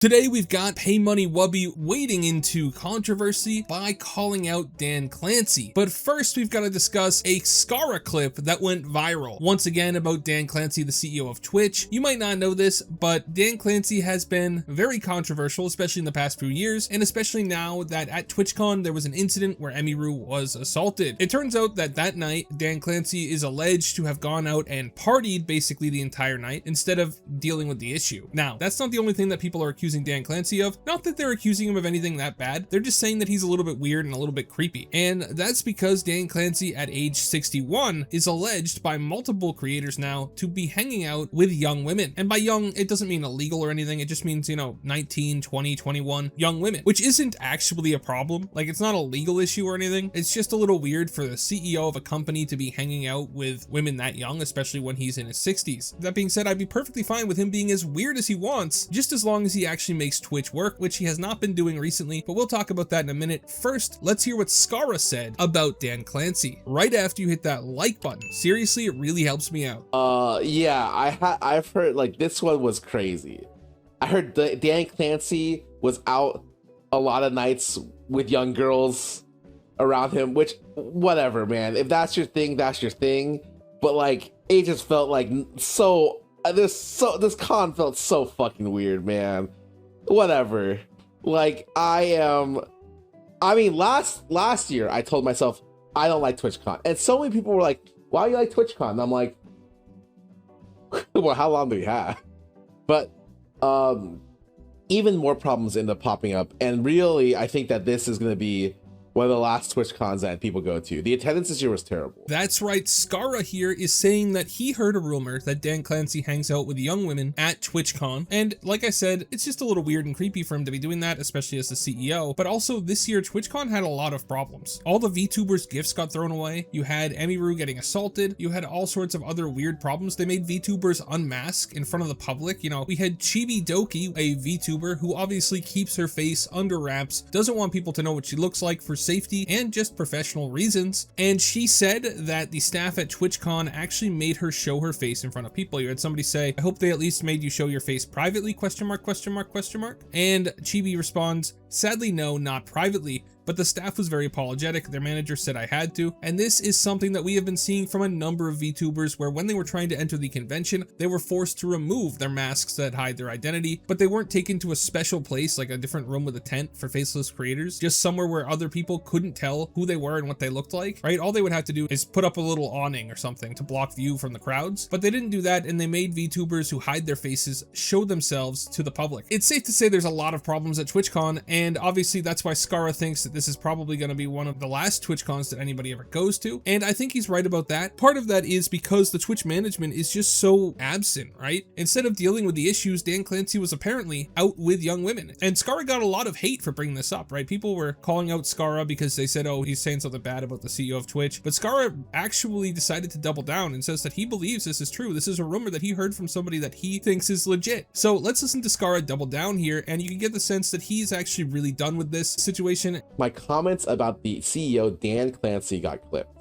Today we've got PaymoneyWubby wading into controversy by calling out Dan Clancy. But first we've got to discuss a Scarra clip that went viral. Once again about Dan Clancy, the CEO of Twitch. You might not know this, but Dan Clancy has been very controversial, especially in the past few years, and especially now that at TwitchCon there was an incident where MattyO was assaulted. It turns out that that night, Dan Clancy is alleged to have gone out and partied basically the entire night instead of dealing with the issue. Now, that's not the only thing that people are accusing Dan Clancy of. Not that they're accusing him of anything that bad, they're just saying that he's a little bit weird and a little bit creepy. And that's because Dan Clancy at age 61 is alleged by multiple creators now to be hanging out with young women. And by young, it doesn't mean illegal or anything, it just means, 19, 20, 21 young women, which isn't actually a problem. Like, it's not a legal issue or anything. It's just a little weird for the CEO of a company to be hanging out with women that young, especially when he's in his 60s. That being said, I'd be perfectly fine with him being as weird as he wants, just as long as he actually makes Twitch work, which he has not been doing recently, but we'll talk about that in a minute. First, let's hear what Scarra said about Dan Clancy right after you hit that like button. Seriously, it really helps me out. Yeah, I've heard, like, this one was crazy. I heard Dan Clancy was out a lot of nights with young girls around him, which, whatever, man. If that's your thing, that's your thing. But, like, it just felt like this con felt so fucking weird, man. Whatever. Like, last year I told myself I don't like TwitchCon, and so many people were like, why do you like TwitchCon? And I'm like, well, how long do we have? But even more problems end up popping up, and really I think that this is going to be one of the last TwitchCons that people go to. The attendance this year was terrible. That's right, Scarra here is saying that he heard a rumor that Dan Clancy hangs out with young women at TwitchCon, and like I said, it's just a little weird and creepy for him to be doing that, especially as the CEO. But also this year, TwitchCon had a lot of problems. All the VTubers' gifts got thrown away, you had MattyO getting assaulted, you had all sorts of other weird problems. They made VTubers unmask in front of the public. We had Chibi Doki, a VTuber who obviously keeps her face under wraps, doesn't want people to know what she looks like for safety and just professional reasons, and she said that the staff at TwitchCon actually made her show her face in front of people. You had somebody say, I hope they at least made you show your face privately, question mark, question mark, question mark. And Chibi responds, sadly no, not privately, but the staff was very apologetic. Their manager said I had to. And this is something that we have been seeing from a number of VTubers where when they were trying to enter the convention, they were forced to remove their masks that hide their identity, but they weren't taken to a special place, like a different room with a tent for faceless creators, just somewhere where other people couldn't tell who they were and what they looked like, right? All they would have to do is put up a little awning or something to block view from the crowds, but they didn't do that, and they made VTubers who hide their faces show themselves to the public. It's safe to say there's a lot of problems at TwitchCon, and obviously that's why Scarra thinks that this is probably going to be one of the last TwitchCons that anybody ever goes to, and I think he's right about that. Part of that is because the Twitch management is just so absent, right? Instead of dealing with the issues, Dan Clancy was apparently out with young women, and Scarra got a lot of hate for bringing this up, right? People were calling out Scarra because they said, oh, he's saying something bad about the CEO of Twitch, but Scarra actually decided to double down and says that he believes this is true. This is a rumor that he heard from somebody that he thinks is legit. So let's listen to Scarra double down here, and you can get the sense that he's actually really done with this situation. My comments about the CEO Dan Clancy got clipped,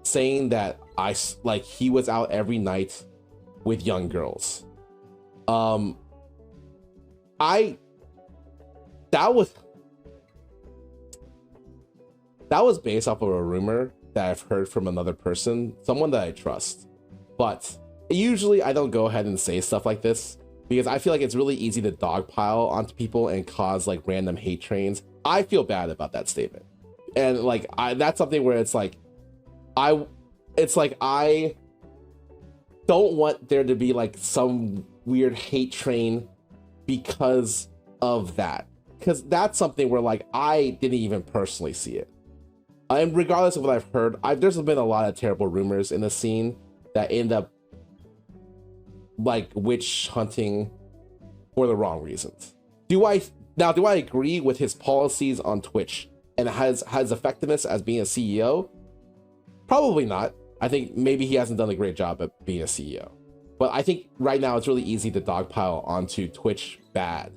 saying that he was out every night with young girls. That was based off of a rumor that I've heard from another person, someone that I trust. But usually I don't go ahead and say stuff like this because I feel like it's really easy to dogpile onto people and cause like random hate trains. I feel bad about that statement. And like that's something where it's like I don't want there to be like some weird hate train because of that, because that's something where like I didn't even personally see it. And regardless of what I've heard, there's been a lot of terrible rumors in the scene that end up like witch hunting for the wrong reasons. Do I agree with his policies on Twitch and has effectiveness as being a CEO? Probably not. I think maybe he hasn't done a great job at being a CEO. But I think right now it's really easy to dogpile onto Twitch bad.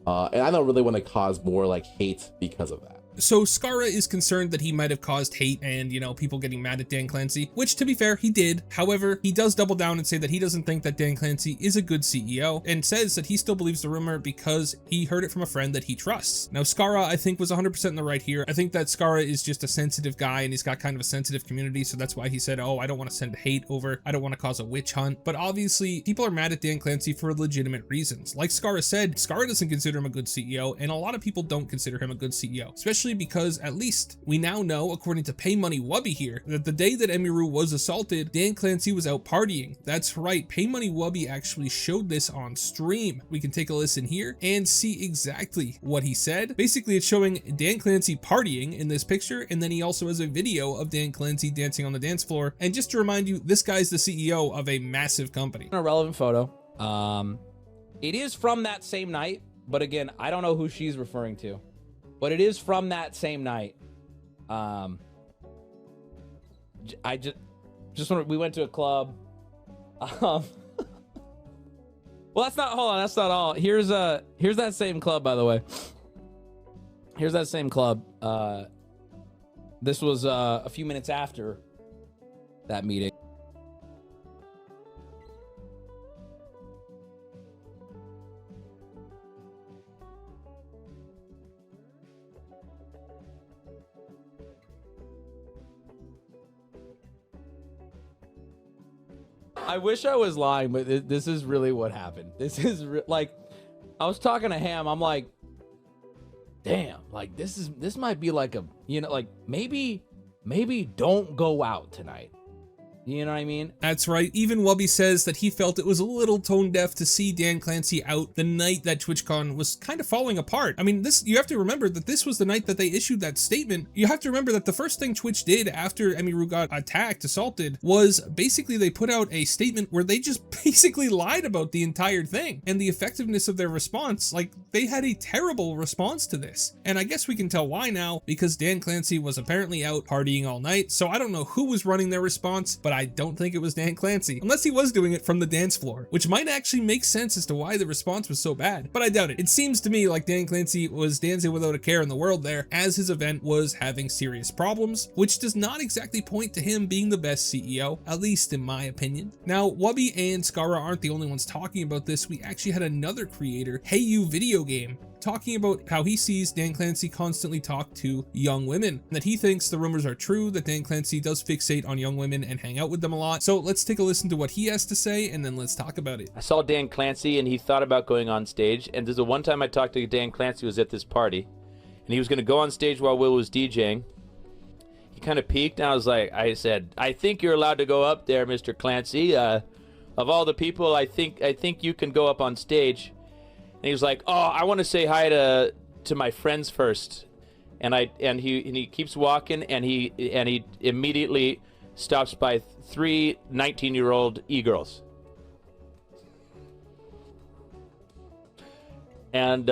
And I don't really want to cause more like hate because of that. So Scarra is concerned that he might have caused hate and, you know, people getting mad at Dan Clancy, which to be fair, he did. However, he does double down and say that he doesn't think that Dan Clancy is a good CEO and says that he still believes the rumor because he heard it from a friend that he trusts. Now, Scarra, I think, was 100% in the right here. I think that Scarra is just a sensitive guy and he's got kind of a sensitive community. So that's why he said, oh, I don't want to send hate over. I don't want to cause a witch hunt. But obviously, people are mad at Dan Clancy for legitimate reasons. Like Scarra said, Scarra doesn't consider him a good CEO, and a lot of people don't consider him a good CEO, especially because at least we now know, according to PaymoneyWubby here, that the day that Emiru was assaulted, Dan Clancy was out partying. That's right, PaymoneyWubby actually showed this on stream. We can take a listen here and see exactly what he said. Basically, it's showing Dan Clancy partying in this picture, and then he also has a video of Dan Clancy dancing on the dance floor. And just to remind you, this guy's the CEO of a massive company. A relevant photo. It is from that same night, but again, I don't know who she's referring to. But it is from that same night. I just want to, we went to a club. Well, that's not, hold on, that's not all. Here's that same club, by the way. Here's that same club. This was a few minutes after that meeting. I wish I was lying, but this is really what happened. This is like, I was talking to Ham. I'm like, damn, like this might be like a, you know, like maybe don't go out tonight. You know what I mean? That's right. Even Wubby says that he felt it was a little tone deaf to see Dan Clancy out the night that TwitchCon was kind of falling apart. I mean, you have to remember that this was the night that they issued that statement. You have to remember that the first thing Twitch did after Emiru got attacked, assaulted, was basically they put out a statement where they just basically lied about the entire thing and the effectiveness of their response. Like, they had a terrible response to this. And I guess we can tell why now, because Dan Clancy was apparently out partying all night. So I don't know who was running their response, but I don't think it was Dan Clancy, unless he was doing it from the dance floor, which might actually make sense as to why the response was so bad, but I doubt it. It seems to me like Dan Clancy was dancing without a care in the world there, as his event was having serious problems, which does not exactly point to him being the best CEO, at least in my opinion. Now, Wubby and Scarra aren't the only ones talking about this. We actually had another creator, HeyYouVideoGame, talking about how he sees Dan Clancy constantly talk to young women, and that he thinks the rumors are true, that Dan Clancy does fixate on young women and hang out with them a lot. So let's take a listen to what he has to say, and then let's talk about it. I saw Dan Clancy, and he thought about going on stage, and there's the one time I talked to Dan Clancy was at this party, and he was going to go on stage while Will was DJing. He kind of peeked, and I said, I think you're allowed to go up there, Mr. Clancy. Of all the people, I think you can go up on stage. And he was like, "Oh, I want to say hi to my friends first." And he keeps walking, and he immediately stops by 3 19-year-old e-girls. And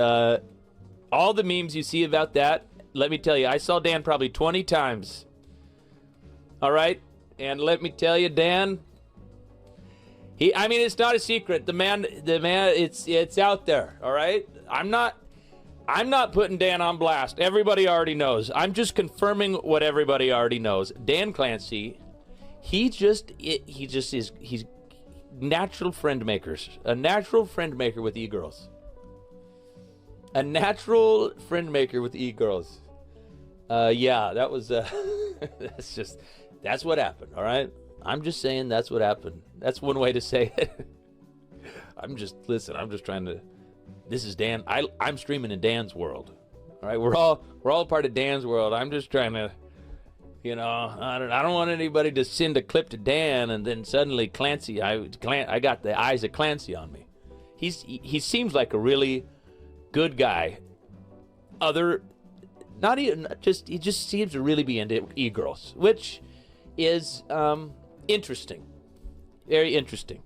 all the memes you see about that, let me tell you, I saw Dan probably 20 times. All right? And let me tell you, Dan, I mean, it's not a secret. The man, it's out there, all right? I'm not putting Dan on blast. Everybody already knows. I'm just confirming what everybody already knows. Dan Clancy, he's natural friend makers. A natural friend maker with e-girls. A natural friend maker with e-girls. Yeah, that was, that's what happened, all right? I'm just saying that's what happened. That's one way to say it. I'm just trying to, this is Dan. I'm streaming in Dan's world. All right, we're all part of Dan's world. I'm just trying to, you know, I don't want anybody to send a clip to Dan and then suddenly Clancy, I got the eyes of Clancy on me. He seems like a really good guy. He just seems to really be into e-girls, which is interesting. Very interesting.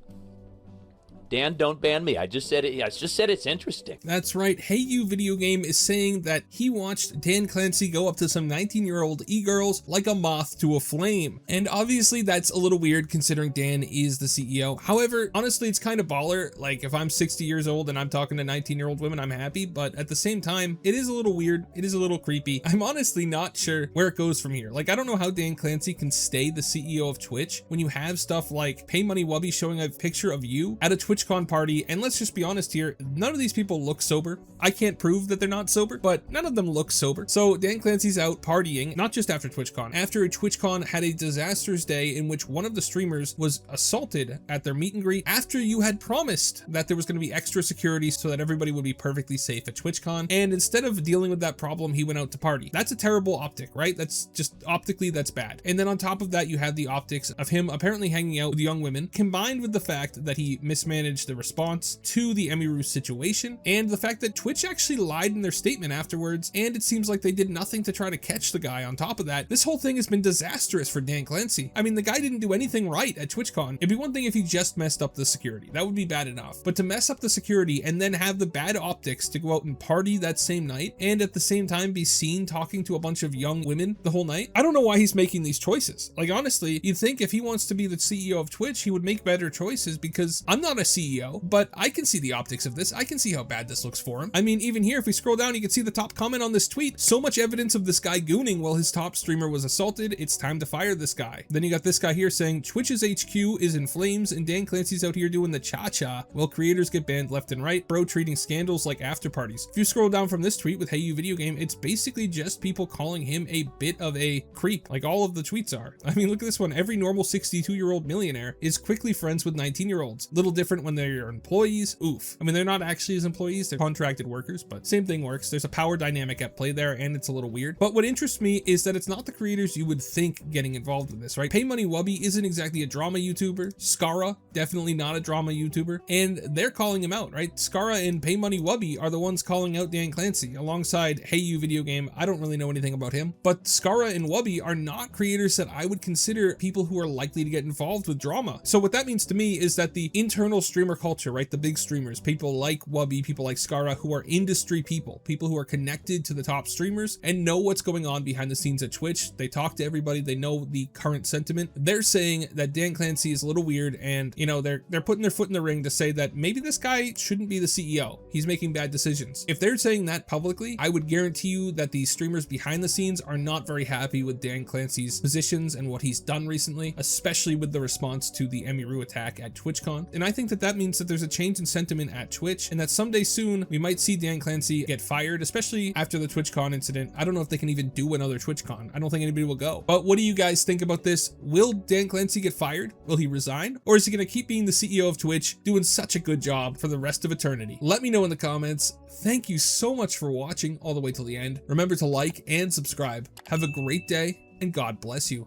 Dan, don't ban me. I just said it. I just said it's interesting. That's right. HeyYouVideoGame is saying that he watched Dan Clancy go up to some 19-year-old e-girls like a moth to a flame. And obviously that's a little weird considering Dan is the CEO. However, honestly, it's kind of baller. Like if I'm 60 years old and I'm talking to 19-year-old women, I'm happy. But at the same time, it is a little weird. It is a little creepy. I'm honestly not sure where it goes from here. Like, I don't know how Dan Clancy can stay the CEO of Twitch when you have stuff like PaymoneyWubby showing a picture of you at a TwitchCon party. And let's just be honest here, none of these people look sober. I can't prove that they're not sober, but none of them look sober. So Dan Clancy's out partying, not just after TwitchCon. After TwitchCon had a disastrous day in which one of the streamers was assaulted at their meet and greet after you had promised that there was going to be extra security so that everybody would be perfectly safe at TwitchCon. And instead of dealing with that problem, he went out to party. That's a terrible optic, right? That's just optically, that's bad. And then on top of that, you have the optics of him apparently hanging out with young women, combined with the fact that he mismanaged the response to the Emiru situation, and the fact that Twitch actually lied in their statement afterwards, and it seems like they did nothing to try to catch the guy. On top of that, this whole thing has been disastrous for Dan Clancy. I mean, the guy didn't do anything right at TwitchCon. It'd be one thing if he just messed up the security. That would be bad enough. But to mess up the security and then have the bad optics to go out and party that same night, and at the same time be seen talking to a bunch of young women the whole night, I don't know why he's making these choices. Like, honestly, you'd think if he wants to be the CEO of Twitch, he would make better choices, because I'm not a CEO, but I can see the optics of this. I can see how bad this looks for him. I mean, even here, if we scroll down, you can see the top comment on this tweet. So much evidence of this guy gooning while his top streamer was assaulted. It's time to fire this guy. Then you got this guy here saying Twitch's HQ is in flames and Dan Clancy's out here doing the cha-cha while creators get banned left and right. Bro treating scandals like after parties. If you scroll down from this tweet with HeyYouVideoGame, it's basically just people calling him a bit of a creep, like all of the tweets are. I mean, look at this one. Every normal 62-year-old millionaire is quickly friends with 19-year-olds. Little different when they're your employees. Oof. I mean, they're not actually his employees, they're contracted workers, but same thing works. There's a power dynamic at play there, and it's a little weird. But what interests me is that it's not the creators you would think getting involved with this, right? PaymoneyWubby isn't exactly a drama YouTuber. Scarra, definitely not a drama YouTuber. And they're calling him out, right? Scarra and PaymoneyWubby are the ones calling out Dan Clancy, alongside HeyYouVideoGame. I don't really know anything about him, but Scarra and Wubby are not creators that I would consider people who are likely to get involved with drama. So what that means to me is that the internal streamer culture, right? The big streamers, people like Wubby, people like Scarra, who are industry people who are connected to the top streamers and know what's going on behind the scenes at Twitch. They talk to everybody. They know the current sentiment. They're saying that Dan Clancy is a little weird, and you know, they're putting their foot in the ring to say that maybe this guy shouldn't be the CEO. He's making bad decisions. If they're saying that publicly, I would guarantee you that the streamers behind the scenes are not very happy with Dan Clancy's positions and what he's done recently, especially with the response to the Emiru attack at TwitchCon. And I think that that means that there's a change in sentiment at Twitch, and that someday soon we might see Dan Clancy get fired, especially after the TwitchCon incident. I don't know if they can even do another TwitchCon. I don't think anybody will go. But what do you guys think about this? Will Dan Clancy get fired? Will he resign? Or is he going to keep being the CEO of Twitch, doing such a good job for the rest of eternity? Let me know in the comments. Thank you so much for watching all the way till the end. Remember to like and subscribe. Have a great day, and God bless you.